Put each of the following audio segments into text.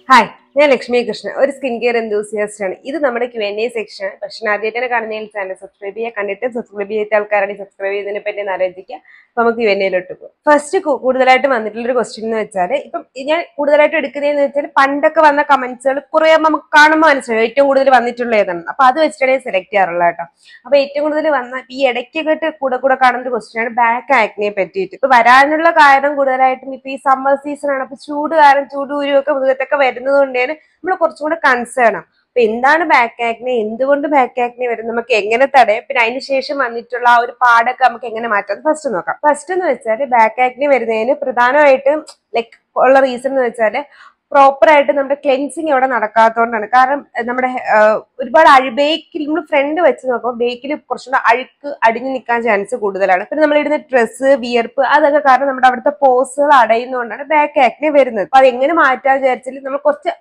Hi, ഞാൻ ലക്ഷ്മി കൃഷ്ണൻ, ഒരു skin care enthusiast ആണ്. ഇത് നമ്മുടെ Q&A സെക്ഷൻ ആണ്. പക്ഷെ ആദ്യമായിട്ടാണ് കാണുന്നതിൽ ചാനൽ സബ്സ്ക്രൈബ് ചെയ്യുക. കണ്ടിട്ട് സബ്സ്ക്രൈബ് ചെയ്ത ആൾക്കാരാണെങ്കിൽ സബ്സ്ക്രൈബ് ചെയ്തതിനെ പറ്റി ഒന്ന് ആലോചിക്കുക. അപ്പൊ നമുക്ക് Q&Aയിലോട്ട് പോകും. ഫസ്റ്റ് കൂടുതലായിട്ട് വന്നിട്ടുള്ള ഒരു ക്വസ്റ്റ്യൻ എന്ന് വെച്ചാൽ, ഇപ്പം ഞാൻ കൂടുതലായിട്ട് എടുക്കുന്നതെന്ന് വെച്ചാൽ പണ്ടൊക്കെ വന്ന കമന്റ്സുകൾ കുറെ നമുക്ക് കാണുമ്പോൾ മനസ്സിലാവും ഏറ്റവും കൂടുതൽ വന്നിട്ടുള്ള ഏതാണ്. അപ്പൊ അത് വെച്ചിട്ടാണ് സെലക്ട് ചെയ്യാറുള്ളത് കേട്ടോ. അപ്പൊ ഏറ്റവും കൂടുതൽ വന്ന ഈ ഇടയ്ക്കൊക്കെ കൂടെ കാണുന്ന ഒരു ക്വസ്റ്റ്യൻ ആണ് ബാക്ക് ആക്നെ പറ്റിയിട്ട്. ഇപ്പൊ വരാനുള്ള കാരണം കൂടുതലായിട്ടും ഇപ്പൊ ഈ സമ്മർ സീസൺ ആണ്. അപ്പൊ ചൂട് കാരണം ചൂടുകുരുവൊക്കെ മുഖത്തൊക്കെ വരുന്നത് കൊണ്ടാണ് നമ്മൾ കുറച്ചും കൂടെ കൺസേൺ ആണ്. അപ്പൊ എന്താണ് ബാക്ക് ആക്നെ, എന്തുകൊണ്ട് ബാക്ക് ആക്നെ വരും, നമുക്ക് എങ്ങനെ തടയാം, പിന്നെ അതിന് ശേഷം വന്നിട്ടുള്ള ആ ഒരു പാടൊക്കെ നമുക്ക് എങ്ങനെ മാറ്റാം, ഫസ്റ്റ് നോക്കാം. ഫസ്റ്റ് എന്ന് വെച്ചാൽ ബാക്ക് ആക്നെ വരുന്നതിന് പ്രധാനമായിട്ടും ലൈക്ക് ഉള്ള റീസൺ എന്ന് വെച്ചാൽ പ്രോപ്പർ ആയിട്ട് നമ്മുടെ ക്ലെൻസിങ് അവിടെ നടക്കാത്തതുകൊണ്ടാണ്. കാരണം നമ്മുടെ ഒരുപാട് ബേക്കിൽ നമ്മൾ ഫ്രണ്ട് വെച്ച് നോക്കുമ്പോൾ ബേക്കിൽ കുറച്ചുകൂടെ അഴുക്ക് അടിഞ്ഞു നിൽക്കാൻ ചാൻസ് കൂടുതലാണ്. പിന്നെ നമ്മൾ ഇടുന്ന ഡ്രസ്സ്, വിയർപ്പ് അതൊക്കെ കാരണം നമ്മുടെ അവിടുത്തെ പോസുകൾ അടയുന്നതുകൊണ്ടാണ് ബാക്ക് ആക്നെ വരുന്നത്. അപ്പൊ അതെങ്ങനെ മാറ്റാൻ വിചാരിച്ചാൽ നമ്മൾ കുറച്ച്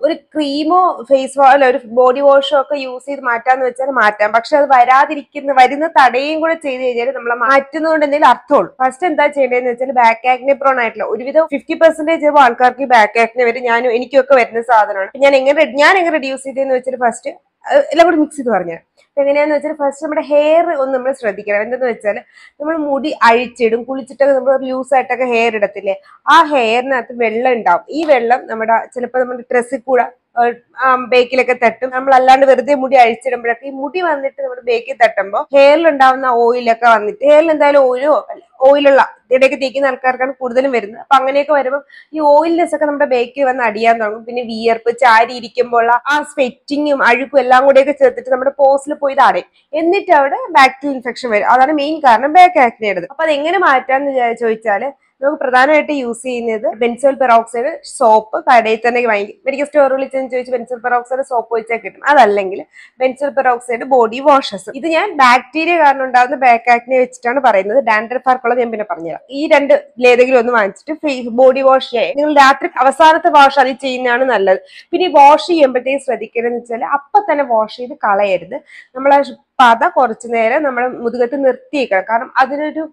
ഒരു ക്രീമോ ഫേസ് വാഷോ ഒരു ബോഡി വാഷോ ഒക്കെ യൂസ് ചെയ്ത് മാറ്റാന്ന് വെച്ചാൽ മാറ്റാം. പക്ഷെ അത് വരുന്ന തടയും കൂടെ ചെയ്ത് കഴിഞ്ഞാൽ നമ്മൾ മാറ്റുന്നതുകൊണ്ട് എന്തെങ്കിലും അർത്ഥമുള്ളൂ. ഫസ്റ്റ് എന്താ ചെയ്യേണ്ടതെന്ന് വെച്ചാൽ ബാക്ക് ആക്നെ പ്രോൺ ആയിട്ടുള്ള ഒരുവിധം 50% ആൾക്കാർക്ക് ബാക്ക് ആക്നെ വരും. എനിക്കൊക്കെ വരുന്ന സാധനമാണ്. ഞാൻ എങ്ങനെ റെഡ്യൂസ് ചെയ്തതെന്ന് വെച്ചാൽ ഫസ്റ്റ് എല്ലാം കൂടി മിക്സ് ചെയ്ത് പറഞ്ഞു. എങ്ങനെയാന്ന് വെച്ചാൽ ഫസ്റ്റ് നമ്മുടെ ഹെയർ ഒന്ന് നമ്മൾ ശ്രദ്ധിക്കണം. എന്തെന്ന് വെച്ചാൽ നമ്മൾ മുടി അഴിച്ചിടും, കുളിച്ചിട്ടൊക്കെ നമ്മൾ ലൂസായിട്ടൊക്കെ ഹെയർ ഇടത്തില്ലേ, ആ ഹെയറിനകത്ത് വെള്ളം ഉണ്ടാവും. ഈ വെള്ളം ചിലപ്പോൾ നമ്മുടെ ഡ്രസ്സിൽ കൂടെ ബേക്കിലൊക്കെ തട്ടും. നമ്മൾ അല്ലാണ്ട് വെറുതെ മുടി അഴിച്ചിടുമ്പോഴൊക്കെ ഈ മുടി വന്നിട്ട് നമ്മുടെ ബേക്കിൽ തട്ടുമ്പോൾ ഹെയറിൽ ഉണ്ടാവുന്ന ഓയിലൊക്കെ വന്നിട്ട്, ഹെയറിൽ എന്തായാലും ഓയിലുള്ള ഇടയ്ക്ക് തേക്കുന്ന ആൾക്കാർക്കാണ് കൂടുതലും വരുന്നത്. അപ്പൊ അങ്ങനെയൊക്കെ വരുമ്പോൾ ഈ ഓയിൽനെസ് ഒക്കെ നമ്മുടെ ബേക്കിൽ വന്ന് അടിയാൻ തുടങ്ങും. പിന്നെ വിയർപ്പ്, ചാരി ഇരിക്കുമ്പോൾ ആ സ്വെറ്റിങ്ങും അഴുക്കും എല്ലാം കൂടെയൊക്കെ ചേർത്തിട്ട് നമ്മുടെ പോസിൽ പോയി അടയും. എന്നിട്ട് അവിടെ ബാക്ടീരിയൽ ഇൻഫെക്ഷൻ വരും. അതാണ് മെയിൻ കാരണം ബാക്ക് ആക്നെയുടേത്. അപ്പൊ അതെങ്ങനെ മാറ്റാന്ന് ചോദിച്ചാൽ നമുക്ക് പ്രധാനമായിട്ട് യൂസ് ചെയ്യുന്നത് ബെൻസോയിൽ പെറോക്സൈഡ് സോപ്പ്. കടയിൽ തന്നെ വാങ്ങിക്കും. മെഡിക്കൽ സ്റ്റോറുകളിൽ ചെന്ന് ചോദിച്ച് ബെൻസോയിൽ പെറോക്സൈഡ് സോപ്പ് വെച്ചാൽ കിട്ടും. അതല്ലെങ്കിൽ ബെൻസോയിൽ പെറോക്സൈഡ് ബോഡി വാഷസ്. ഇത് ഞാൻ ബാക്ടീരിയ കാരണം ഉണ്ടാകുന്ന ബാക്ക് ആക്നെ വെച്ചിട്ടാണ് പറയുന്നത്. ഡാൻഡ്രഫ് ആർക്കുള്ളത് ഞാൻ പിന്നെ പറഞ്ഞുതരാം. ഈ രണ്ട് ഏതെങ്കിലും ഒന്ന് വാങ്ങിച്ചിട്ട് ബോഡി വാഷ് ചെയ്യാം. നിങ്ങൾ രാത്രി അവസാനത്തെ വാഷ് അത് ചെയ്യുന്നതാണ് നല്ലത്. പിന്നെ വാഷ് ചെയ്യുമ്പോഴത്തേക്ക് ശ്രദ്ധിക്കണമെന്ന് വെച്ചാൽ അപ്പൊ തന്നെ വാഷ് ചെയ്ത് കളയരുത്. നമ്മളെ പത കുറച്ചു നേരം നമ്മുടെ മുതുകത്ത് നിർത്തിയേക്കണം. കാരണം അതിനൊരു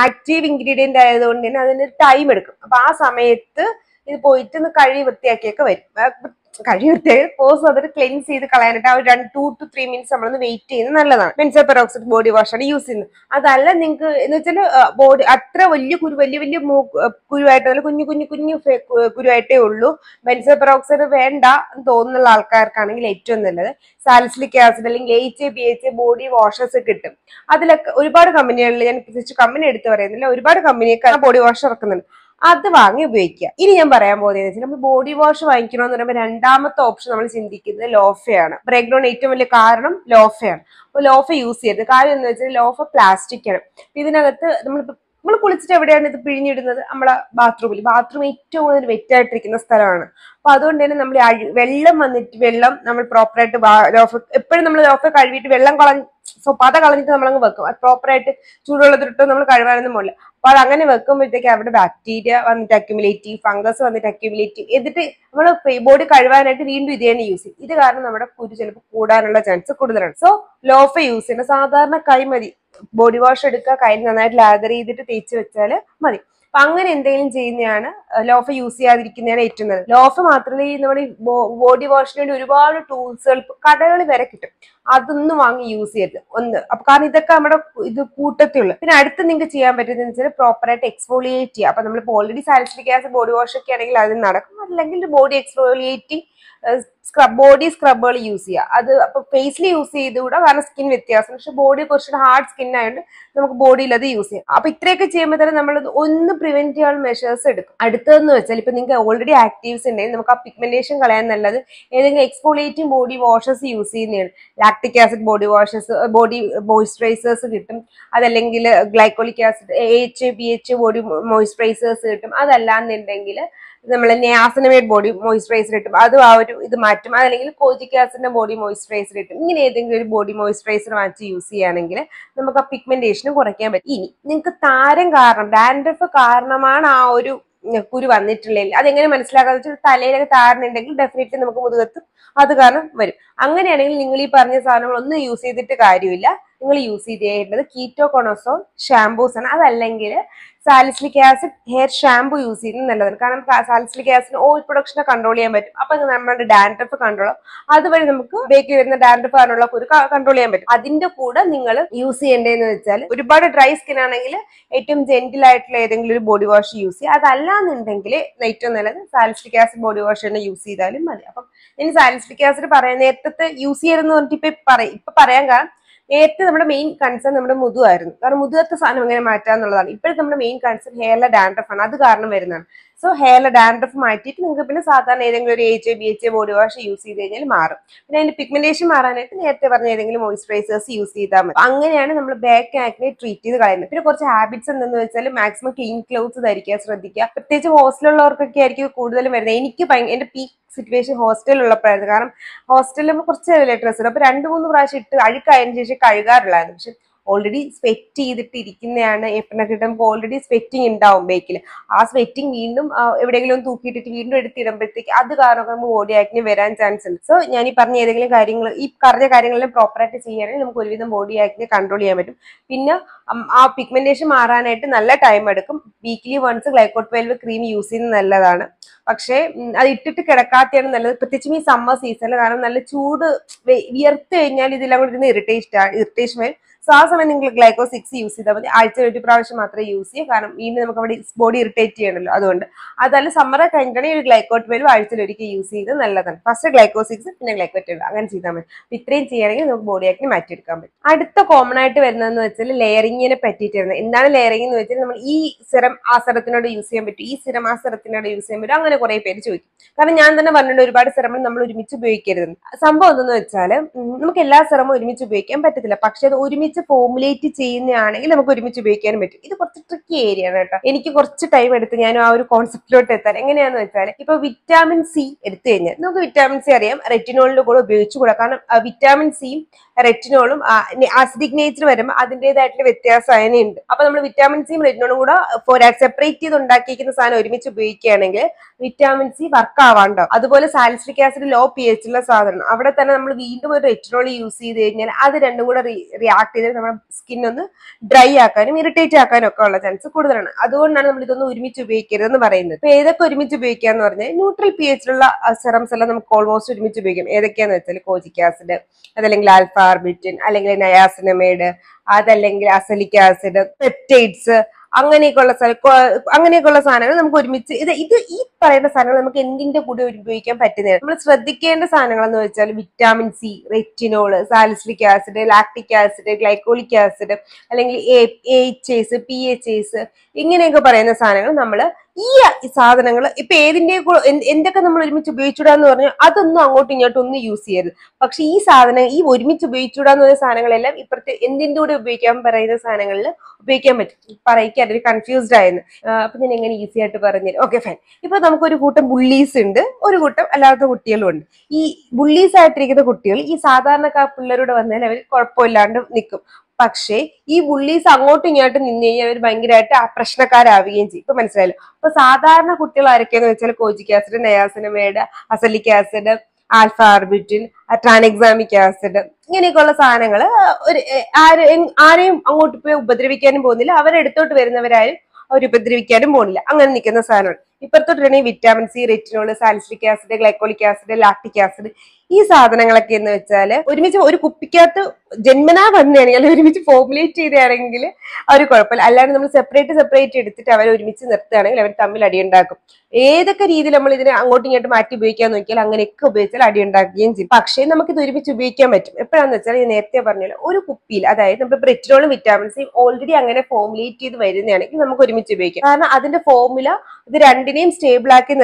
ആക്റ്റീവ് ഇൻഗ്രീഡിയന്റ് ആയതുകൊണ്ട് തന്നെ അതിനൊരു ടൈം എടുക്കും. അപ്പൊ ആ സമയത്ത് ഇത് പോയിട്ട് ഒന്ന് കഴുകി വൃത്തിയാക്കിയൊക്കെ വരും. കഴുകി വൃത്തിയാക്കി പോസ് അതൊരു ക്ലെൻസ് ചെയ്ത് കളയാനായിട്ട് ആ ഒരു 2 to 3 minutes നമ്മളൊന്ന് വെയിറ്റ് ചെയ്യുന്നത് നല്ലതാണ്. ബെൻസോയിൽ പെറോക്സൈഡ് ബോഡി വാഷാണ് യൂസ് ചെയ്യുന്നത്. അതല്ല നിങ്ങൾക്ക് എന്ന് വെച്ചാൽ ബോഡി അത്ര വലിയ വലിയ കുരുവായിട്ട് കുഞ്ഞു കുരുവായിട്ടേ ഉള്ളൂ, ബെൻസോയിൽ പെറോക്സൈഡ് വേണ്ട എന്ന് തോന്നുന്ന ആൾക്കാർക്കാണെങ്കിൽ ഏറ്റവും നല്ലത് സാലിസിലിക് ആസിഡ് അല്ലെങ്കിൽ AHA ബോഡി വാഷസ് കിട്ടും. അതിലൊക്കെ ഒരുപാട് കമ്പനികളിൽ, ഞാൻ കമ്പനി എടുത്ത് പറയുന്നില്ല, ഒരുപാട് കമ്പനിയൊക്കെ ബോഡി വാഷ് ഇറക്കുന്നുണ്ട്. അത് വാങ്ങി ഉപയോഗിക്കുക. ഇനി ഞാൻ പറയാൻ പോകുന്നത് വെച്ചാൽ നമ്മൾ ബോഡി വാഷ് വാങ്ങിക്കണമെന്ന് പറയുമ്പോൾ രണ്ടാമത്തെ ഓപ്ഷൻ നമ്മൾ ചിന്തിക്കുന്നത് ലോഫയാണ്. ബ്രേക്ക് ഡൗൺ ഏറ്റവും വലിയ കാരണം ലോഫയാണ്. അപ്പോൾ ലോഫ യൂസ് ചെയ്യരുത്. കാര്യം എന്ന് വെച്ചാൽ ലോഫ പ്ലാസ്റ്റിക് ആണ്. ഇതിനകത്ത് നമ്മൾ കുളിച്ചിട്ട് എവിടെയാണ് ഇത് പിഴിഞ്ഞിടുന്നത്? നമ്മളെ ബാത്റൂം ഏറ്റവും കൂടുതൽ വെറ്റായിട്ടിരിക്കുന്ന സ്ഥലമാണ്. അപ്പൊ അതുകൊണ്ട് തന്നെ നമ്മൾ വെള്ളം നമ്മൾ പ്രോപ്പറായിട്ട് എപ്പോഴും നമ്മൾ ലോഫ കഴുകിയിട്ട് വെള്ളം പത കളഞ്ഞിട്ട് നമ്മളങ്ങ് വെക്കും. അത് പ്രോപ്പറായിട്ട് ചൂടുവെള്ളത്തിലിട്ട് നമ്മൾ കഴുകാനൊന്നും പോകില്ല. അപ്പൊ അത് അങ്ങനെ വെക്കുമ്പോഴത്തേക്ക് അവിടെ ബാക്ടീരിയ വന്നിട്ട് അക്യുമുലേറ്റ് ചെയ്യും, ഫംഗസ് വന്നിട്ട് അക്യുമുലേറ്റ് ചെയ്യും. എന്നിട്ട് നമ്മൾ ബോഡി കഴുകാനായിട്ട് വീണ്ടും ഇത് തന്നെ യൂസ് ചെയ്യും. ഇത് കാരണം നമ്മുടെ കുരു ചിലപ്പോൾ കൂടാനുള്ള ചാൻസ് കൂടുതലാണ്. സോ ലോഫ യൂസ് ചെയ്യണം. സാധാരണ കൈ മതി. ബോഡി വാഷ് എടുക്കുക, കൈ നന്നായിട്ട് ലാദർ ചെയ്തിട്ട് തേച്ച് വെച്ചാൽ മതി. അപ്പൊ അങ്ങനെ എന്തെങ്കിലും ചെയ്യുന്നതാണ്, ലോഫ യൂസ് ചെയ്യാതിരിക്കുന്നതാണ് ഏറ്റവും നല്ലത്. ലോഫ മാത്രമല്ല, ഈ നമ്മുടെ ബോഡി വാഷിന് വേണ്ടി ഒരുപാട് ടൂൾസുകൾ കടകളിൽ വരെ കിട്ടും. അതൊന്നും വാങ്ങി യൂസ് ചെയ്യരുത്. അപ്പൊ കാരണം ഇതൊക്കെ നമ്മുടെ കൂട്ടത്തിലുള്ളു. പിന്നെ അടുത്ത് നിങ്ങൾക്ക് ചെയ്യാൻ പറ്റുന്നത് വെച്ചാൽ പ്രോപ്പറായിട്ട് എക്സ്ഫോളിയേറ്റ് ചെയ്യുക. അപ്പൊ നമ്മളിപ്പോൾ already salicylic acid body wash ഒക്കെ ആണെങ്കിൽ അത് നടക്കും. അല്ലെങ്കിൽ ബോഡി എക്സ്ഫോളിയേറ്റിംഗ് ബോഡി സ്ക്രബുകൾ യൂസ് ചെയ്യുക. അത് അപ്പൊ ഫേസിൽ യൂസ് ചെയ്തുകൂടാ, കാരണം സ്കിൻ വ്യത്യാസം. പക്ഷെ ബോഡി കുറച്ചുകൂടെ ഹാർഡ് സ്കിൻ ആയതുകൊണ്ട് നമുക്ക് ബോഡിയിൽ അത് യൂസ് ചെയ്യാം. അപ്പൊ ഇത്രയൊക്കെ ചെയ്യുമ്പോൾ തന്നെ നമ്മൾ ഒന്ന് പ്രിവെന്റ് ചെയ്യാൻ മെഷേഴ്സ് എടുക്കും. അടുത്തതെന്ന് വെച്ചാൽ ഇപ്പൊ നിങ്ങൾക്ക് ഓൾറെഡി ആക്റ്റീവ്സ് ഉണ്ടെങ്കിൽ നമുക്ക് ആ പിഗ്മെന്റേഷൻ കളയാൻ നല്ലത് ഏതെങ്കിലും എക്സ്ഫോളിയേറ്റിംഗ് ബോഡി വാഷസ് യൂസ് ചെയ്യുന്നതാണ്. Lactic acid body washes, body moisturisers കിട്ടും. അതല്ലെങ്കിൽ glycolic acid AHA body moisturisers കിട്ടും. അതല്ലാന്നുണ്ടെങ്കിൽ നമ്മൾ നിയാസിനമൈഡ് ബോഡി മോയ്സ്ചറൈസർ കിട്ടും. അതും ആ ഒരു ഇത് മാറ്റും. അതല്ലെങ്കിൽ കോജിക് ആസിഡിന്റെ ബോഡി മോയ്സ്ചറൈസർ കിട്ടും. ഇങ്ങനെ ഏതെങ്കിലും ഒരു ബോഡി മോയ്സ്ചറൈസർ വാങ്ങിച്ച് യൂസ് ചെയ്യുകയാണെങ്കിൽ നമുക്ക് ആ പിഗ്മെന്റേഷൻ കുറയ്ക്കാൻ പറ്റും. ഇനി നിങ്ങൾക്ക് താരം കാരണം, ഡാൻഡ്രഫ് കാരണമാണ് ആ ഒരു കുരു വന്നിട്ടുണ്ടെങ്കിൽ അതെങ്ങനെ മനസ്സിലാക്കാന്ന് വെച്ചാൽ തലയിലൊക്കെ താരനുണ്ടെങ്കിൽ ഡെഫിനറ്റ്ലി നമുക്ക് മുതുകത്ത് അത് കാരണം വരും. അങ്ങനെയാണെങ്കിൽ നിങ്ങൾ ഈ പറഞ്ഞ സാധനങ്ങളൊന്നും യൂസ് ചെയ്തിട്ട് കാര്യമില്ല. നിങ്ങൾ യൂസ് ചെയ്യേണ്ടത് കീറ്റോകോണസോൾ ഷാംപൂസ് ആണ്. അതല്ലെങ്കിൽ salicylic acid hair shampoo use ചെയ്യുന്നത് നല്ലതാണ്. കാരണം സാലിസിലിക് ആസിഡ് ഓയിൽ പ്രൊഡക്ഷനെ കൺട്രോൾ ചെയ്യാൻ പറ്റും. അപ്പൊ നമ്മുടെ ഡാൻഡ്രഫ് കൺട്രോൾ ആവും. അതുവഴി നമുക്ക് ബേക്കിൽ വരുന്ന ഡാൻഡ്രഫ് ആണുള്ള ഒരു കൺട്രോൾ ചെയ്യാൻ പറ്റും. അതിന്റെ കൂടെ നിങ്ങൾ യൂസ് ചെയ്യേണ്ടതെന്ന് വെച്ചാൽ ഒരുപാട് ഡ്രൈ സ്കിൻ ആണെങ്കിൽ ഏറ്റവും ജെന്റിൽ ആയിട്ടുള്ള ഏതെങ്കിലും ഒരു ബോഡി വാഷ് യൂസ് ചെയ്യുക. അതല്ലാന്നുണ്ടെങ്കിൽ ഏറ്റവും നല്ലത് സാലിസിലിക് ആസിഡ് ബോഡി വാഷ് തന്നെ യൂസ് ചെയ്താലും മതി. അപ്പം ഇനി സാലിസിലിക് ആസിഡ് പറയാൻ നേരത്തെ യൂസ് ചെയ്യരുതെന്ന് പറഞ്ഞിട്ട് ഇപ്പൊ പറയാൻ കാരണം നേരത്തെ നമ്മുടെ മെയിൻ കൺസേൺ നമ്മുടെ മുതുവായിരുന്നു. കാരണം മുതുകത്തെ സാധനം എങ്ങനെ മാറ്റാന്നുള്ളതാണ്. ഇപ്പോഴത്തെ നമ്മുടെ മെയിൻ കൺസേൺ ഹെയറിലെ ഡാൻഡ്രഫ് ആണ്. അത് കാരണം വരുന്നതാണ്. സോ ഹെയറിലെ ഡാൻഡ്രഫ് മാറ്റിയിട്ട് നിങ്ങൾക്ക് പിന്നെ സാധാരണ ഏതെങ്കിലും ഒരു AHA ബോഡി വാഷ് യൂസ് ചെയ്ത് കഴിഞ്ഞാൽ മാറും. പിന്നെ അതിന്റെ പിഗ്മെന്റേഷൻ മാറാനായിട്ട് നേരത്തെ പറഞ്ഞ ഏതെങ്കിലും മോയിസ്ചറൈസേഴ്സ് യൂസ് ചെയ്താൽ മതി. അങ്ങനെയാണ് നമ്മൾ ബാക്ക് ആക്നെ ട്രീറ്റ് ചെയ്ത് കളയുന്നത്. പിന്നെ കുറച്ച് ഹാബിറ്റ്സ് എന്തെന്ന് വെച്ചാൽ മാക്സിമം ക്ലീൻ ക്ലോത്ത്സ് ധരിക്കാൻ ശ്രദ്ധിക്കുക. പ്രത്യേകിച്ച് ഹോസ്റ്റലുള്ളവർക്കൊക്കെ ആയിരിക്കും കൂടുതലും വരുന്നത്. എനിക്ക് എന്റെ പീക്ക് സിറ്റുവേഷൻ ഹോസ്റ്റലിലുള്ളപ്പോഴായിരുന്നു. കാരണം ഹോസ്റ്റലിൽ കുറച്ച് ഡ്രസ്സ് ഇടും. അപ്പൊ 2-3 പ്രാവശ്യം ഇട്ട് അഴുക്കായതിനു ശേഷം കഴുകാറില്ലായിരുന്നു. പക്ഷെ ഓൾറെഡി സ്വെറ്റ് ചെയ്തിട്ട് ഇരിക്കുന്നതാണ്. എപ്പോഴൊക്കെ കിട്ടുമ്പോൾ ഓൾറെഡി സ്വെറ്റിംഗ് ഉണ്ടാവും ബേക്കിൽ. ആ സ്വെറ്റിംഗ് വീണ്ടും എവിടെയെങ്കിലും തൂക്കിയിട്ടിട്ട് വീണ്ടും എടുത്തിടുമ്പോഴത്തേക്ക് അത് കാരണം നമുക്ക് ബോഡി ആക്നെ വരാൻ ചാൻസ് ഉണ്ട്. സോ ഞാൻ ഈ പറഞ്ഞ ഏതെങ്കിലും കാര്യങ്ങൾ ഈ പറഞ്ഞ കാര്യങ്ങളെല്ലാം പ്രോപ്പറായിട്ട് ചെയ്യുകയാണെങ്കിൽ നമുക്ക് ഒരുവിധം ബോഡി ആക്നെ കൺട്രോൾ ചെയ്യാൻ പറ്റും. പിന്നെ ആ പിഗ്മെന്റേഷൻ മാറാനായിട്ട് നല്ല ടൈം എടുക്കും. Weekly once glyco 12 cream use ചെയ്യുന്നത് നല്ലതാണ്. പക്ഷേ അത് ഇട്ടിട്ട് കിടക്കാത്തതാണ് നല്ലത്. പ്രത്യേകിച്ചും ഈ സമ്മർ സീസണിൽ. കാരണം നല്ല ചൂട് വിയർത്ത് കഴിഞ്ഞാൽ ഇതെല്ലാം കൂടി ഇരുന്ന് ഇറിറ്റേഷൻ വരും. സോ ആ സമയം നിങ്ങൾ ഗ്ലൈക്കോ 6 യൂസ് ചെയ്താൽ മതി. ആഴ്ചയിൽ 1 പ്രാവശ്യം മാത്രമേ യൂസ് ചെയ്യൂ. കാരണം വീണ്ടും നമുക്ക് അവിടെ ബോഡി ഇറിറ്റേറ്റ് ചെയ്യണമല്ലോ. അതുകൊണ്ട് അതല്ല സമ്മറെ കഴിഞ്ഞിട്ടാണെങ്കിൽ ഒരു ഗ്ലൈക്കോ 12 ആഴ്ചയിൽ ഒരിക്കൽ യൂസ് ചെയ്ത് നല്ലതാണ്. ഫസ്റ്റ് ഗ്ലൈക്കോ 6 പിന്നെ ഗ്ലൈക്കോ 12 അങ്ങനെ ചെയ്താൽ മതി. ഇത്രയും ചെയ്യുകയാണെങ്കിൽ നമുക്ക് ബോഡി ആക്കി മാറ്റിയെടുക്കാൻ പറ്റും. അടുത്ത കോമൺ ആയിട്ട് വരുന്നതെന്ന് വെച്ചാൽ ലെയറിങ്ങിനെ പറ്റിയിട്ട് വരുന്നത്. എന്താണ് ലെയറിംഗ് എന്ന് വെച്ചാൽ നമ്മൾ ഈ സിറം ആ സിറത്തിനോട് യൂസ് ചെയ്യാൻ പറ്റും, ഈ സിറം ആ സിറത്തിനോട് യൂസ് ചെയ്യാൻ പറ്റും, അങ്ങനെ കുറെ പേര് ചോദിക്കും. കാരണം ഞാൻ തന്നെ പറഞ്ഞിട്ടുണ്ട് ഒരുപാട് സിറങ്ങൾ നമ്മൾ ഒരുമിച്ച് ഉപയോഗിക്കരുത്. സംഭവം എന്തെന്ന് വെച്ചാൽ നമുക്ക് എല്ലാ സിറമും ഒരുമിച്ച് ഉപയോഗിക്കാൻ പറ്റത്തില്ല. പക്ഷെ അത് ഒരുമിച്ച് ഫോമുലേറ്റ് ചെയ്യുന്നതാണെങ്കിൽ നമുക്ക് ഒരുമിച്ച് ഉപയോഗിക്കാനും പറ്റും. ഇത് കുറച്ച് ട്രിക്കി ഏരിയ ആണ് കേട്ടോ. എനിക്ക് കുറച്ച് ടൈം എടുത്ത് ഞാൻ ആ ഒരു കോൺസെപ്റ്റിലോട്ട് എത്താൻ. എങ്ങനെയാന്ന് വെച്ചാൽ ഇപ്പൊ വിറ്റാമിൻ സി എടുത്തു കഴിഞ്ഞാൽ നമുക്ക് വിറ്റാമിൻ സി അറിയാം, റെറ്റിനോളിന്റെ കൂടെ ഉപയോഗിച്ചുകൂടാ. കാരണം വിറ്റാമിൻ സിയും റെറ്റിനോളും ആസിഡിക് നേച്ചർ വരുമ്പോൾ അതിൻ്റെതായിട്ടുള്ള വ്യത്യാസം അതിനുണ്ട്. അപ്പൊ നമ്മൾ വിറ്റാമിൻ സിയും റെറ്റിനോളും കൂടെ സെപ്പറേറ്റ് ചെയ്ത് ഉണ്ടാക്കിയിരിക്കുന്ന സാധനം ഒരുമിച്ച് ഉപയോഗിക്കുകയാണെങ്കിൽ വിറ്റാമിൻ സി വർക്ക് ആവാണ്ടോ. അതുപോലെ സാലിസിലിക് ആസിഡ് ലോ pH ഉള്ള സാധനം അവിടെ തന്നെ നമ്മൾ വീണ്ടും ഒരു റെറ്റിനോൾ യൂസ് ചെയ്ത് കഴിഞ്ഞാൽ അത് രണ്ടും കൂടെ റിയാക്ട് ചെയ്ത് നമ്മുടെ സ്കിൻ ഒന്ന് ഡ്രൈ ആക്കാനും ഇറിറ്റേറ്റ് ആക്കാനും ഒക്കെ ഉള്ള ചാൻസ് കൂടുതലാണ്. അതുകൊണ്ടാണ് നമ്മൾ ഇതൊന്നും ഒരുമിച്ച് ഉപയോഗിക്കരുതെന്ന് പറയുന്നത്. ഇപ്പൊ ഏതൊക്കെ ഒരുമിച്ച് ഉപയോഗിക്കാന്ന് പറഞ്ഞാൽ ന്യൂട്രൽ pH ഉള്ള സിറംസ് എല്ലാം നമുക്ക് ഓൾമോസ്റ്റ് ഒരുമിച്ച് ഉപയോഗിക്കാം. ഏതൊക്കെയാന്ന് വെച്ചാൽ കോജിക് ആസിഡ്, അതല്ലെങ്കിൽ ആൽഫ ആർബിറ്റിൻ, അല്ലെങ്കിൽ നയാസിനമൈഡ്, അതല്ലെങ്കിൽ അസലിക് ആസിഡ്, പെപ്റ്റൈഡ്സ്, അങ്ങനെയൊക്കെയുള്ള സാധനങ്ങൾ നമുക്ക് ഒരുമിച്ച് ഇത് ഈ പറയുന്ന സാധനങ്ങൾ നമുക്ക് എന്തിന്റെ കൂടെ ഉപയോഗിക്കാൻ പറ്റുന്നതാണ്. നമ്മൾ ശ്രദ്ധിക്കേണ്ട സാധനങ്ങൾ എന്ന് വെച്ചാൽ vitamin C, retinol, salicylic acid, lactic acid, glycolic acid, അല്ലെങ്കിൽ AHAs, PHAs ഇങ്ങനെയൊക്കെ പറയുന്ന സാധനങ്ങൾ നമ്മൾ ഈ സാധനങ്ങൾ ഇപ്പൊ എന്തൊക്കെ നമ്മൾ ഒരുമിച്ച് ഉപയോഗിച്ചുകൂടാന്ന് പറഞ്ഞാൽ അതൊന്നും അങ്ങോട്ടും ഇങ്ങോട്ടും ഒന്നും യൂസ് ചെയ്യരുത്. പക്ഷെ ഈ സാധനം ഈ ഒരുമിച്ച് ഉപയോഗിച്ചുകൂടാന്ന് പറയുന്ന സാധനങ്ങളെല്ലാം ഇപ്പുറത്തെ എന്തിന്റെ കൂടെ ഉപയോഗിക്കാൻ പറയുന്ന സാധനങ്ങളിൽ ഉപയോഗിക്കാൻ പറ്റും. പറയിക്കാൻ അതിൽ കൺഫ്യൂസ്ഡ് ആയിരുന്നു. അപ്പൊ ഞാൻ എങ്ങനെ ഈസി ആയിട്ട് പറഞ്ഞു. Okay fine. ഇപ്പൊ നമുക്കൊരു കൂട്ടം ബുള്ളീസ് ഉണ്ട്, ഒരു കൂട്ടം അല്ലാത്ത കുട്ടികളും ഉണ്ട്. ഈ ബുള്ളീസ് ആയിട്ടിരിക്കുന്ന കുട്ടികൾ ഈ സാധാരണക്കാർ പിള്ളേരോട് വന്നാൽ അവർ കുഴപ്പമില്ലാണ്ട് നിൽക്കും. പക്ഷേ ഈ ബുള്ളീസ് അങ്ങോട്ടും ഇങ്ങോട്ടും നിന്ന് കഴിഞ്ഞാൽ അവർ ഭയങ്കരമായിട്ട് പ്രശ്നക്കാരാവുകയും ചെയ്യും. ഇപ്പൊ മനസ്സിലായല്ലോ. അപ്പൊ സാധാരണ കുട്ടികൾ ആരൊക്കെയെന്ന് വെച്ചാൽ കോജിക് acid, niacinamide, azelaic acid, alpha arbutin, tranexamic acid ഇങ്ങനെയൊക്കെയുള്ള സാധനങ്ങൾ ആരെയും അങ്ങോട്ട് പോയി ഉപദ്രവിക്കാനും പോകുന്നില്ല, അവരെടുത്തോട്ട് വരുന്നവരാരും അവർ ഉപദ്രവിക്കാനും പോകുന്നില്ല. അങ്ങനെ നിൽക്കുന്ന സാധനമാണ്. ഇപ്പുറത്തോട്ടാണെങ്കിൽ vitamin C, retinol, salicylic acid, glycolic acid, lactic acid ഈ സാധനങ്ങളൊക്കെ എന്ന് വെച്ചാൽ ഒരുമിച്ച് ഒരു കുപ്പിക്കകത്ത് ജന്മനാ വന്നതാണെങ്കിൽ ഒരുമിച്ച് ഫോമുലേറ്റ് ചെയ്താണെങ്കിൽ അവർ കുഴപ്പമില്ല. അല്ലാണ്ട് നമ്മൾ സെപ്പറേറ്റ് എടുത്തിട്ട് അവരെ ഒരുമിച്ച് നിർത്തുകയാണെങ്കിൽ അവർ തമ്മിൽ അടിയുണ്ടാക്കും. ഏതൊക്കെ രീതിയിൽ നമ്മൾ ഇതിനെ അങ്ങോട്ടും ഇങ്ങോട്ടും മാറ്റി ഉപയോഗിക്കാൻ നോക്കിയാൽ അങ്ങനെയൊക്കെ ഉപയോഗിച്ചാൽ അടിയുണ്ടാക്കുകയും ചെയ്യും. പക്ഷേ നമുക്കിത് ഒരുമിച്ച് ഉപയോഗിക്കാൻ പറ്റും. എപ്പോഴാന്ന് വെച്ചാൽ ഞാൻ നേരത്തെ പറഞ്ഞല്ലോ, ഒരു കുപ്പിയിൽ അതായത് നമ്മൾ റെറ്റിനോളും വിറ്റാമിൻ സിയും ഓൾറെഡി അങ്ങനെ ഫോമുലേറ്റ് ചെയ്ത് വരുന്നതാണെങ്കിൽ നമുക്ക് ഒരുമിച്ച് ഉപയോഗിക്കാം. കാരണം അതിന്റെ ഫോർമുല ഇത് രണ്ടിനെയും സ്റ്റേബിൾ ആക്കി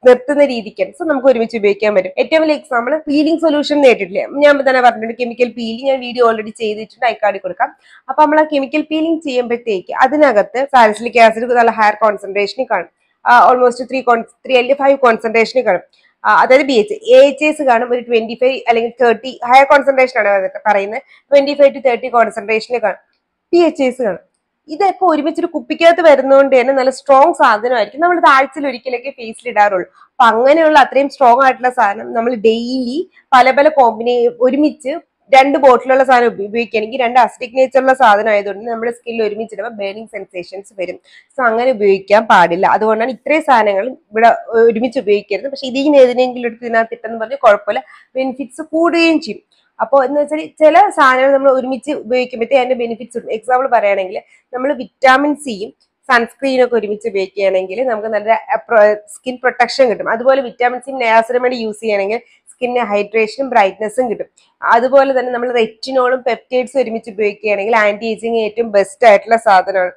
നിർത്തുന്ന രീതിക്കാണ്. സോ നമുക്ക് ഒരുമിച്ച് ഉപയോഗിക്കാൻ പറ്റും. ഏറ്റവും വലിയ എക്സാമ്പിൾ പീലിംഗ് സൊല്യൂഷൻ നേരിട്ടില്ലേ, ഞാൻ തന്നെ പറഞ്ഞിട്ടുണ്ട്. കെമിക്കൽ പീലിംഗ് ഞാൻ വീഡിയോ ഓൾറെഡി ചെയ്തിട്ടുണ്ട്, ഐക്കാർഡിൽ കൊടുക്കാം. അപ്പൊ നമ്മൾ ആ കെമിക്കൽ പീലിംഗ് ചെയ്യുമ്പോഴത്തേക്ക് അതിനകത്ത് സാലിസിലിക് ആസിഡ് നല്ല ഹയർ കോൺസെൻട്രേഷനിൽ കാണും. ഓൾമോസ്റ്റ് 3 അല്ലെങ്കിൽ 5 കോൺസെൻട്രേഷനിൽ കാണും. അതായത് AHAs കാണും ഒരു 25 അല്ലെങ്കിൽ 30 ഹയർ കോൺസെൻട്രേഷൻ ആണ് പറയുന്നത്. 25 to 30 കോൺസെൻട്രേഷനിൽ കാണും. PHAs കാണും. ഇതൊക്കെ ഒരുമിച്ചൊരു കുപ്പിക്കകത്ത് വരുന്നതുകൊണ്ട് തന്നെ നല്ല സ്ട്രോങ് സാധനമായിരിക്കും. നമ്മൾ ഇത് ആഴ്ചയിൽ ഒരിക്കലൊക്കെ ഫേസിൽ ഇടാറുള്ളൂ. അപ്പൊ അങ്ങനെയുള്ള അത്രയും സ്ട്രോങ് ആയിട്ടുള്ള സാധനം നമ്മൾ ഡെയിലി പല ഒരുമിച്ച് രണ്ട് ബോട്ടിലുള്ള സാധനം ഉപയോഗിക്കുകയാണെങ്കിൽ രണ്ട് അസിഡിക് നേച്ചറുള്ള സാധനം ആയതുകൊണ്ട് നമ്മുടെ സ്കിന്നിൽ ഒരുമിച്ചിടുമ്പോൾ ബേണിംഗ് സെൻസേഷൻസ് വരും. സോ അങ്ങനെ ഉപയോഗിക്കാൻ പാടില്ല. അതുകൊണ്ടാണ് ഇത്രയും സാധനങ്ങൾ ഇവിടെ ഒരുമിച്ച് ഉപയോഗിക്കരുത്. പക്ഷെ ഇതിനെതിനെങ്കിലും എടുത്ത് ഇതിനകത്ത് ഇട്ടെന്ന് പറഞ്ഞ് കുഴപ്പമില്ല, ബെനിഫിറ്റ്സ് കൂടുകയും ചെയ്യും. അപ്പോൾ എന്ന് വെച്ചാൽ ചില സാധനങ്ങൾ നമ്മൾ ഒരുമിച്ച് ഉപയോഗിക്കുമ്പോഴത്തേ അതിന്റെ ബെനിഫിറ്റ്സ് ഉണ്ട്. എക്സാമ്പിൾ പറയുകയാണെങ്കിൽ നമ്മൾ വിറ്റാമിൻ സിയും സൺസ്ക്രീനൊക്കെ ഒരുമിച്ച് ഉപയോഗിക്കുകയാണെങ്കിൽ നമുക്ക് നല്ല സ്കിൻ പ്രൊട്ടക്ഷൻ കിട്ടും. അതുപോലെ വിറ്റാമിൻ സിയും നയാസിനമൈഡ് യൂസ് ചെയ്യുകയാണെങ്കിൽ സ്കിന്നിന് ഹൈഡ്രേഷനും ബ്രൈറ്റ്നസ്സും കിട്ടും. അതുപോലെ തന്നെ നമ്മൾ റെറ്റിനോളും പെപ്റ്റൈഡ്സും ഒരുമിച്ച് ഉപയോഗിക്കുകയാണെങ്കിൽ ആന്റി ഏജിങ് ഏറ്റവും ബെസ്റ്റ് ആയിട്ടുള്ള സാധനമാണ്.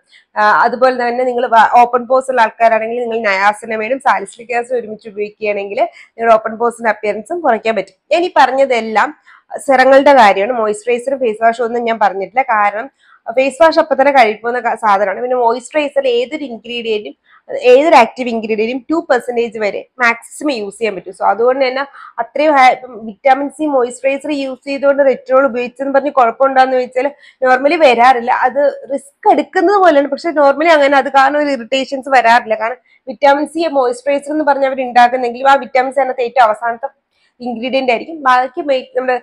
അതുപോലെ തന്നെ നിങ്ങൾ ഓപ്പൺ പോസ് ഉള്ള ആൾക്കാരാണെങ്കിൽ നിങ്ങൾ നയാസിനമൈഡും സാലിസിലിക് ആസിഡും ഒരുമിച്ച് ഉപയോഗിക്കുകയാണെങ്കിൽ നിങ്ങളുടെ ഓപ്പൺ പോസിന്റെ അപ്പിയറൻസും കുറയ്ക്കാൻ പറ്റും. ഞാൻ ഈ പറഞ്ഞതെല്ലാം സെറങ്ങളുടെ കാര്യമാണ്. മോയ്സ്ചറൈസറും ഫേസ് വാഷും ഒന്നും ഞാൻ പറഞ്ഞിട്ടില്ല. കാരണം ഫേസ് വാഷ് അപ്പൊ തന്നെ കഴിക്കുന്ന സാധനമാണ്. പിന്നെ മോയ്സ്ചറൈസർ ഏതൊരു ആക്റ്റീവ് ഇൻഗ്രീഡിയന്റും 2% വരെ മാക്സിമം യൂസ് ചെയ്യാൻ പറ്റും. സോ അതുകൊണ്ട് തന്നെ അത്രയും വിറ്റാമിൻ സി മോയ്സ്ചറൈസർ യൂസ് ചെയ്തുകൊണ്ട് റെറ്റിനോൾ ഉപയോഗിച്ചെന്ന് പറഞ്ഞ് കുഴപ്പമുണ്ടാന്ന് ചോദിച്ചാൽ നോർമലി വരാറില്ല. അത് റിസ്ക് എടുക്കുന്നത് പോലെയാണ്. പക്ഷെ നോർമലി അങ്ങനെ അത് കാരണം ഒരു ഇറിറ്റേഷൻസ് വരാറില്ല. കാരണം വിറ്റാമിൻ സി മോയ്സ്ചറൈസർ എന്ന് പറഞ്ഞ് അവർ ഉണ്ടാക്കുന്നെങ്കിലും ആ വിറ്റാമിൻ സി അതിനകത്ത് ഏറ്റവും അവസാനത്തെ ഇൻഗ്രീഡിയന്റ് ആയിരിക്കും. ബാക്കി നമ്മുടെ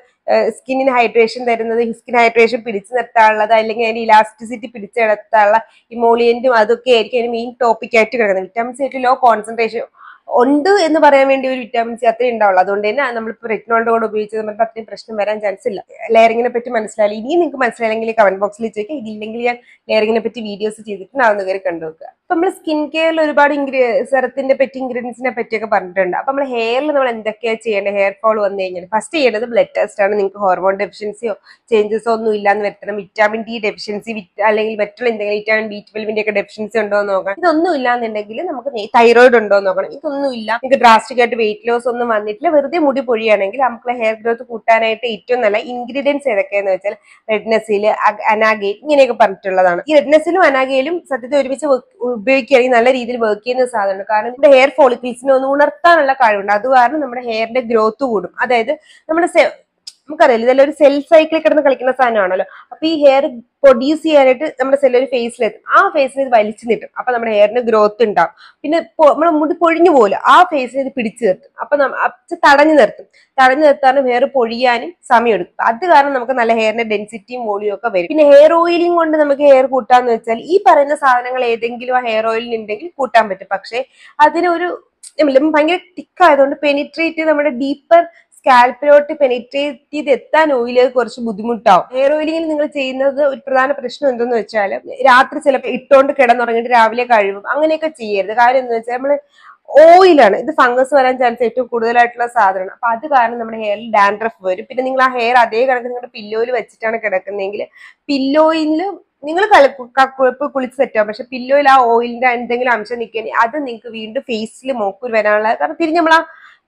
സ്കിന്നിന് ഹൈഡ്രേഷൻ തരുന്നത്, സ്കിൻ ഹൈഡ്രേഷൻ പിടിച്ചു നിർത്താനുള്ളത്, അല്ലെങ്കിൽ അതിന്റെ ഇലാസ്റ്റിസിറ്റി പിടിച്ചു നിർത്താനുള്ള ഇമോളിയന്റും അതൊക്കെ ആയിരിക്കും അതിന് മെയിൻ ടോപ്പിക് ആയിട്ട് കിടക്കുന്നത്. വിറ്റാമിൻ സി ഏറ്റവും ലോ കോൺസെൻട്രേഷൻ ഉണ്ട് എന്ന് പറയാൻ വേണ്ടി ഒരു വിറ്റാമിൻ സി അത്രയും ഉണ്ടാവുള്ളൂ. അതുകൊണ്ട് തന്നെ നമ്മളിപ്പോൾ റെറ്റിനോളിന്റെ കൂടെ ഉപയോഗിച്ചത് നമുക്ക് അത്രയും പ്രശ്നം വരാൻ ചാൻസ് ഇല്ല. ലെയറിങ്ങിനെ പറ്റി മനസ്സിലായാലും ഇനി നിങ്ങൾക്ക് മനസ്സിലായില്ലെങ്കിൽ കമന്റ് ബോക്സിൽ ചോദിക്കുക. ഇതില്ലെങ്കിൽ ഞാൻ ലെയറിങ്ങിനെ പറ്റി വീഡിയോസ് ചെയ്തിട്ടുണ്ട്, അതൊന്ന് കയറി കണ്ടുവെക്കുക. അപ്പൊ നമ്മൾ സ്കിൻ കെയറിൽ ഒരുപാട് സെറത്തിന്റെ പറ്റി ഇൻഗ്രീഡിയൻസിനെ പറ്റിയൊക്കെ പറഞ്ഞിട്ടുണ്ട്. അപ്പൊ നമ്മൾ ഹെയറിൽ നമ്മൾ എന്തൊക്കെയാണ് ചെയ്യേണ്ടത്? ഹെയർ ഫോൾ വന്നു കഴിഞ്ഞാൽ ഫസ്റ്റ് ചെയ്യേണ്ടത് ബ്ലഡ് ടെസ്റ്റ് ആണ്. നിങ്ങൾക്ക് ഹോർമോൺ ഡെഫിഷ്യൻസിയോ ചേഞ്ചസോ ഒന്നും ഇല്ലാന്ന് വരുത്തണം. വിറ്റാമിൻ ഡി ഡെഫിഷ്യൻസി അല്ലെങ്കിൽ മറ്റുള്ള എന്തെങ്കിലും വിറ്റാമിൻ ബി12 ഒക്കെ ഡെഫിഷ്യൻസി ഉണ്ടോ എന്ന് നോക്കണം. ഇതൊന്നും ഇല്ലാന്നുണ്ടെങ്കിൽ നമുക്ക് തൈറോയിഡ് ഉണ്ടോ എന്ന് നോക്കണം. ഇതൊന്നും ഇല്ല, നിങ്ങൾക്ക് ഡ്രാസ്റ്റിക് ആയിട്ട് വെയിറ്റ് ലോസ് ഒന്നും വന്നിട്ടില്ല, വെറുതെ മുടി പൊഴിയാണെങ്കിൽ നമുക്ക് ഹെയർ ഗ്രോത്ത് കൂട്ടാനായിട്ട് ഏറ്റവും നല്ല ഇൻഗ്രീഡിയൻസ് ഏതൊക്കെയാന്ന് വെച്ചാൽ റെഡ്നസിൽ, അനാഗെയിൽ ഇങ്ങനെയൊക്കെ പറഞ്ഞിട്ടുള്ളതാണ്. ഈ റെഡ്നസിലും അനാഗെയിലും സത്യത്തിൽ ഒരുമിച്ച് ഉപയോഗിക്കുകയാണെങ്കിൽ നല്ല രീതിയിൽ വർക്ക് ചെയ്യുന്ന സാധനമാണ്. കാരണം നമ്മുടെ ഹെയർ ഫോളിക്കിൾസിനെ ഒന്ന് ഉണർത്താനുള്ള കഴിവുണ്ട്. അത് കാരണം നമ്മുടെ ഹെയറിന്റെ ഗ്രോത്ത് കൂടും. അതായത് നമ്മുടെ നമുക്കറിയില്ല, ഇതെല്ലാം ഒരു സെൽ സൈക്കിളിൽ കിടന്ന് കളിക്കുന്ന സാധനമാണല്ലോ. അപ്പൊ ഈ ഹെയർ പ്രൊഡ്യൂസ് ചെയ്യാനായിട്ട് നമ്മുടെ സെല്ല് ഒരു ഫേസിലെത്തും. ആ ഫേസിൽ ഇത് വലിച്ചു നീട്ടും. അപ്പൊ നമ്മുടെ ഹെയറിന് ഗ്രോത്ത് ഉണ്ടാവും. പിന്നെ നമ്മുടെ മുടി പൊഴിഞ്ഞു പോലും ആ ഫേസിൽ ഇത് പിടിച്ചു നിർത്തും. അപ്പൊ തടഞ്ഞു നിർത്താനും ഹെയർ പൊഴിയാനും സമയമെടുക്കും. അത് കാരണം നമുക്ക് നല്ല ഹെയറിന്റെ ഡെൻസിറ്റിയും വോളിയും ഒക്കെ വരും. പിന്നെ ഹെയർ ഓയിലിംഗ് കൊണ്ട് നമുക്ക് ഹെയർ കൂട്ടാന്ന് വെച്ചാൽ ഈ പറയുന്ന സാധനങ്ങൾ ഏതെങ്കിലും ആ ഹെയർ ഓയിലിന് ഉണ്ടെങ്കിൽ കൂട്ടാൻ പറ്റും. പക്ഷെ അതിനൊരു ഭയങ്കര തിക്കായതുകൊണ്ട് പെനിട്രേറ്റ് ചെയ്ത് നമ്മുടെ ഡീപ്പർ സ്കാൽപ്പിലോട്ട് പെനിട്രേറ്റ് ചെയ്ത് എത്താൻ ഓയിൽ കുറച്ച് ബുദ്ധിമുട്ടാവും. ഹെയർ ഓയിലിങ്ങിൽ നിങ്ങൾ ചെയ്യുന്നത് ഒരു പ്രധാന പ്രശ്നം എന്തെന്ന് വെച്ചാൽ രാത്രി ചിലപ്പോൾ ഇട്ടുകൊണ്ട് കിടന്നുറങ്ങിയിട്ട് രാവിലെ കഴിവും അങ്ങനെയൊക്കെ ചെയ്യരുത്. കാര്യം എന്താ വെച്ചാൽ നമ്മള് ഓയിലാണ്, ഇത് ഫംഗസ് വരാൻ ചാൻസ് ഏറ്റവും കൂടുതലായിട്ടുള്ള സാധനമാണ്. അപ്പൊ അത് കാരണം നമ്മുടെ ഹെയറിൽ ഡാൻഡ്രഫ് വരും. പിന്നെ നിങ്ങൾ ആ ഹെയർ അതേ കണക്ക് നിങ്ങളുടെ പില്ലോയിൽ വെച്ചിട്ടാണ് കിടക്കുന്നതെങ്കിൽ പില്ലോയിൽ നിങ്ങൾ കുളിച്ച് സെറ്റാവും. പക്ഷെ പില്ലോയിൽ ആ ഓയിലിന്റെ എന്തെങ്കിലും അംശം നിൽക്കുകയാണെങ്കിൽ അത് നിങ്ങൾക്ക് വീണ്ടും ഫേസിൽ മോക്കൂര് വരാനുള്ള, കാരണം തിരിഞ്ഞ് നമ്മൾ ആ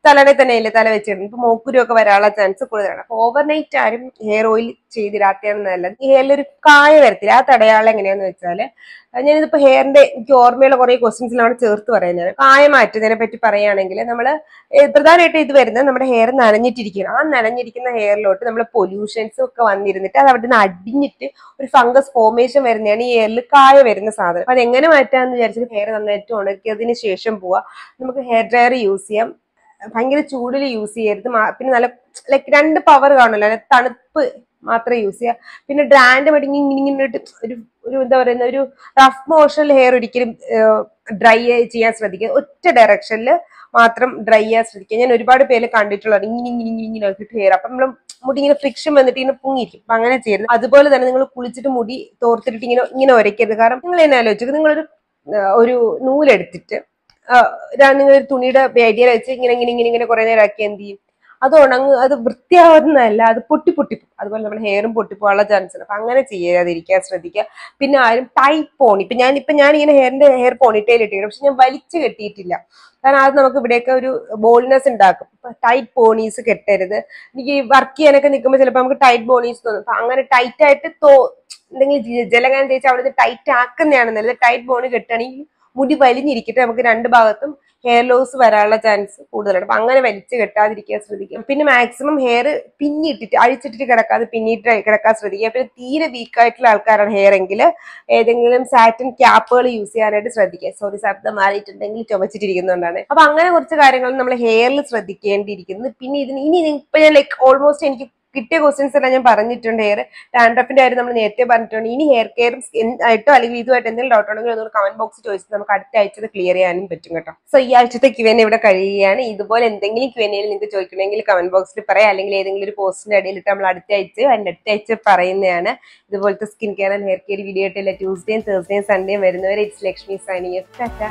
തലയുടെ തന്നെയല്ലേ തല വെച്ചിരുന്നു, ഇപ്പൊ മോക്കുരു ഒക്കെ വരാനുള്ള ചാൻസ് കൂടുതലാണ്. അപ്പൊ ഓവർനൈറ്റ് ആരും ഹെയർ ഓയിൽ ചെയ്ത് രാത്രിയാണ് നല്ലത്. ഈ ഹെയറിൽ ഒരു കായ വരത്തില്ല. ആ തടയാളം എങ്ങനെയാന്ന് വെച്ചാല് ഞാനിതിപ്പോ ഹെയറിന്റെ എനിക്ക് ഓർമ്മയുള്ള കുറെ ക്വസ്റ്റ്യൻസിലാണ് ചേർത്ത് പറയുന്നത്. കായ മാറ്റുന്നതിനെ പറ്റി പറയുകയാണെങ്കിൽ നമ്മള് പ്രധാനമായിട്ട് ഇത് വരുന്നത് നമ്മുടെ ഹെയർ നനഞ്ഞിട്ടിരിക്കണം. ആ നനഞ്ഞിരിക്കുന്ന ഹെയറിലോട്ട് നമ്മൾ പൊല്യൂഷൻസ് ഒക്കെ വന്നിരുന്നിട്ട് അത് അവിടെ നിന്ന് അടിഞ്ഞിട്ട് ഒരു ഫംഗസ് ഫോർമേഷൻ വരുന്നതാണ് ഈ ഹെയറിൽ കായ വരുന്ന സാധനം. അത് എങ്ങനെ മാറ്റാന്ന് വിചാരിച്ചിട്ട് ഹെയർ നന്നായിട്ട് ഉണക്കിയതിന് ശേഷം പോവാ. നമുക്ക് ഹെയർ ഡ്രയർ യൂസ് ചെയ്യാം. ഭയങ്കര ചൂടിൽ യൂസ് ചെയ്യരുത്. പിന്നെ നല്ല ലൈക്ക് 2 പവർ കാണുമല്ലോ, തണുപ്പ് മാത്രമേ യൂസ് ചെയ്യുക. പിന്നെ ഡ്രാൻഡ് മടങ്ങി ഇങ്ങനെ ഒരു എന്താ പറയുന്ന ഒരു റഫ് മോഷനിൽ ഹെയർ ഒരിക്കലും ഡ്രൈ ചെയ്യാൻ ശ്രദ്ധിക്കുക. ഒറ്റ ഡയറക്ഷനിൽ മാത്രം ഡ്രൈ ചെയ്യാൻ ശ്രദ്ധിക്കുക. ഞാൻ ഒരുപാട് പേര് കണ്ടിട്ടുള്ളത് ഇങ്ങനെ ആക്കിയിട്ട് ഹെയർ, അപ്പൊ നമ്മൾ മുടി ഇങ്ങനെ ഫ്രിക്ഷൻ വന്നിട്ട് ഇങ്ങനെ പൊങ്ങിയിരിക്കും. അപ്പൊ അങ്ങനെ ചെയ്യരുത്. അതുപോലെ തന്നെ നിങ്ങൾ കുളിച്ചിട്ട് മുടി തോർത്തിട്ട് ഇങ്ങനെ ഉരയ്ക്കരുത്. കാരണം നിങ്ങൾ എന്നെ ആലോചിക്കുക, നിങ്ങളൊരു നൂലെടുത്തിട്ട് നിങ്ങൾ ഒരു തുണിയുടെ ഐഡിയ വെച്ച് ഇങ്ങനെ കുറെ നേരം ആക്കി എന്ത് ചെയ്യും, അത് വൃത്തിയാവുന്നതല്ല, അത് പൊട്ടിപ്പോകും. അതുപോലെ നമ്മുടെ ഹെയറും പൊട്ടിപ്പോകാനുള്ള ചാൻസ് ഉണ്ട്. അപ്പൊ അങ്ങനെ ചെയ്യാതിരിക്കാൻ ശ്രദ്ധിക്കുക. പിന്നെ ആരും ടൈറ്റ് പോണി, ഞാൻ ഇങ്ങനെ ഹെയർ പോണിറ്റയിൽ ഇട്ടിരിക്കണം, പക്ഷെ ഞാൻ വലിച്ചു കെട്ടിയിട്ടില്ല. കാരണം അത് നമുക്ക് ഇവിടെയൊക്കെ ഒരു ബോൾനെസ് ഉണ്ടാക്കും. ടൈറ്റ് പോണീസ് കെട്ടരുത്. എനിക്ക് വർക്ക് ചെയ്യാനൊക്കെ നിൽക്കുമ്പോൾ ചിലപ്പോൾ നമുക്ക് ടൈറ്റ് പോണീസ് തോന്നും. അപ്പൊ അങ്ങനെ ടൈറ്റ് ആയിട്ട് എന്തെങ്കിലും ജലകാനം തേച്ച് അവിടുന്ന് ടൈറ്റ് ആക്കുന്നതാണ് നല്ലത്. ടൈറ്റ് പോണി കെട്ടുകയാണെങ്കിൽ മുടി വലിഞ്ഞിരിക്കട്ടെ, നമുക്ക് 2 ഭാഗത്തും ഹെയർ ലോസ് വരാനുള്ള ചാൻസ് കൂടുതലാണ്. അപ്പൊ അങ്ങനെ വലിച്ചു കെട്ടാതിരിക്കാൻ ശ്രദ്ധിക്കുക. പിന്നെ മാക്സിമം ഹെയർ അഴിച്ചിട്ടിട്ട് കിടക്കാതെ പിന്നിട്ട് കിടക്കാൻ ശ്രദ്ധിക്കുക. പിന്നെ തീരെ വീക്കായിട്ടുള്ള ആൾക്കാരാണ് ഹെയർ എങ്കിൽ ഏതെങ്കിലും സാറ്റിൻ ക്യാപ്പുകൾ യൂസ് ചെയ്യാനായിട്ട് ശ്രദ്ധിക്കുക. സോറി, ശബ്ദം മാറിയിട്ടുണ്ടെങ്കിൽ ചുമച്ചിട്ടിരിക്കുന്നതുകൊണ്ടാണ്. അപ്പൊ അങ്ങനെ കുറച്ച് കാര്യങ്ങൾ നമ്മൾ ഹെയറിൽ ശ്രദ്ധിക്കേണ്ടിയിരിക്കുന്നത്. പിന്നെ ഇപ്പൊ ഞാൻ ഓൾമോസ്റ്റ് എനിക്ക് കിട്ടിയ ക്വസ്റ്റ്യൻസ് എല്ലാം ഞാൻ പറഞ്ഞിട്ടുണ്ട്. ഹെയർ ഡാൻഡ്രഫിന്റെ കാര്യം നമ്മൾ നേരത്തെ പറഞ്ഞിട്ടുണ്ട്. ഇനി ഹെയർ കെയറും ആയിട്ടോ അല്ലെങ്കിൽ ഇതുമായിട്ട് എന്തെങ്കിലും ഡൗട്ട് ഉണ്ടെങ്കിൽ ഒന്ന് കമന്റ് ബോക്സ് ചോദിച്ചിട്ട് നമുക്ക് അടുത്ത ആഴ്ച ക്ലിയർ ചെയ്യാനും പറ്റും കേട്ടോ. സോ ഈ ആഴ്ചത്തെ Q&A ഇവിടെ കഴിയുകയാണ്. ഇതുപോലെ എന്തെങ്കിലും Q&Aയിൽ നിങ്ങൾക്ക് ചോദിക്കണമെങ്കിൽ കമന്റ് ബോക്സിൽ പറയാം, അല്ലെങ്കിൽ ഏതെങ്കിലും ഒരു പോസ്റ്റിന്റെ ഇടയിലിട്ട് നമ്മൾ അടുത്ത ആഴ്ച പറയുന്നതാണ്. ഇതുപോലത്തെ skin care and hair care video ആയിട്ടില്ല ട്യൂസ്ഡേയും തേഴ്സ്ഡേയും സൺഡേയും വരുന്നവരെ it's Lakshmi signing off. Tata.